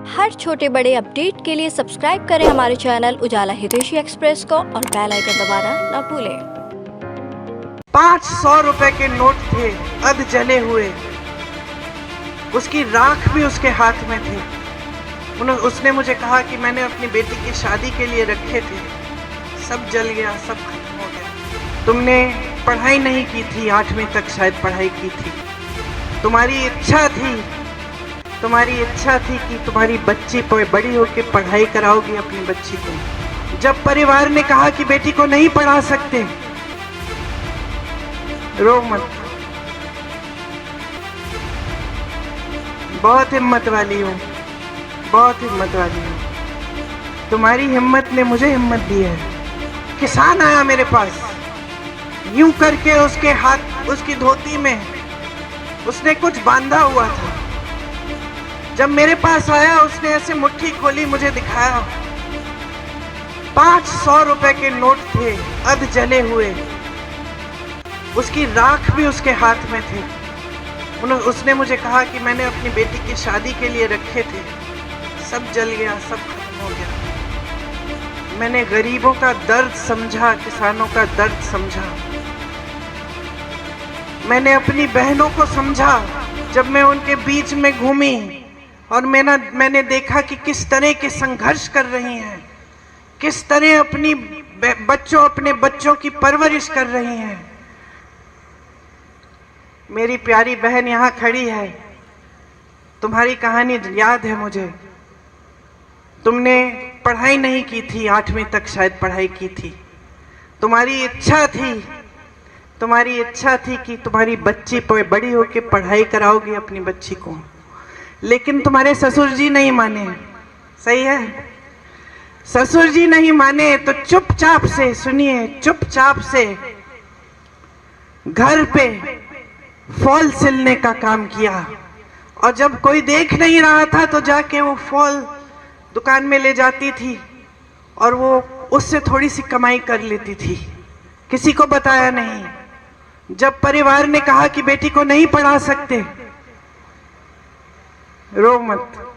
हर छोटे बड़े अपडेट के लिए सब्सक्राइब करें हमारे चैनल उजाला हितैषी एक्सप्रेस को और बेल आइकन दबाना न भूलें। 500 रुपए के नोट थे अध जले हुए, उसकी राख भी उसके हाथ में थी। उसने मुझे कहा कि मैंने अपनी बेटी की शादी के लिए रखे थे, सब जल गया, सब खत्म हो गया। तुमने पढ़ाई नहीं की थी, 8वीं तक शायद पढ़ाई की थी। तुम्हारी इच्छा थी कि तुम्हारी बच्ची बड़ी होकर पढ़ाई कराओगी अपनी बच्ची को। जब परिवार ने कहा कि बेटी को नहीं पढ़ा सकते, रो मत, बहुत हिम्मत वाली हूँ, बहुत हिम्मत वाली हूँ। तुम्हारी हिम्मत ने मुझे हिम्मत दी है। किसान आया मेरे पास, यूं करके उसके हाथ, उसकी धोती में उसने कुछ बांधा हुआ था। जब मेरे पास आया, उसने ऐसे मुट्ठी खोली, मुझे दिखाया। 500 रुपए के नोट थे अध जले हुए, उसकी राख भी उसके हाथ में थी। उसने मुझे कहा कि मैंने अपनी बेटी की शादी के लिए रखे थे, सब जल गया, सब खत्म हो गया। मैंने गरीबों का दर्द समझा, किसानों का दर्द समझा। मैंने अपनी बहनों को समझा जब मैं उनके बीच में घूमी और मैंने देखा कि किस तरह के संघर्ष कर रही हैं, किस तरह अपने बच्चों की परवरिश कर रही हैं। मेरी प्यारी बहन यहाँ खड़ी है, तुम्हारी कहानी याद है मुझे। तुमने पढ़ाई नहीं की थी, 8वीं तक शायद पढ़ाई की थी। तुम्हारी इच्छा थी कि तुम्हारी बच्ची बड़ी होकर पढ़ाई कराओगी अपनी बच्ची को, लेकिन तुम्हारे ससुर जी नहीं माने। सही है, ससुर जी नहीं माने तो चुपचाप से, सुनिए, चुपचाप से घर पे फॉल सिलने का काम किया। और जब कोई देख नहीं रहा था तो जाके वो फॉल दुकान में ले जाती थी और वो उससे थोड़ी सी कमाई कर लेती थी, किसी को बताया नहीं। जब परिवार ने कहा कि बेटी को नहीं पढ़ा सकते, रो मत,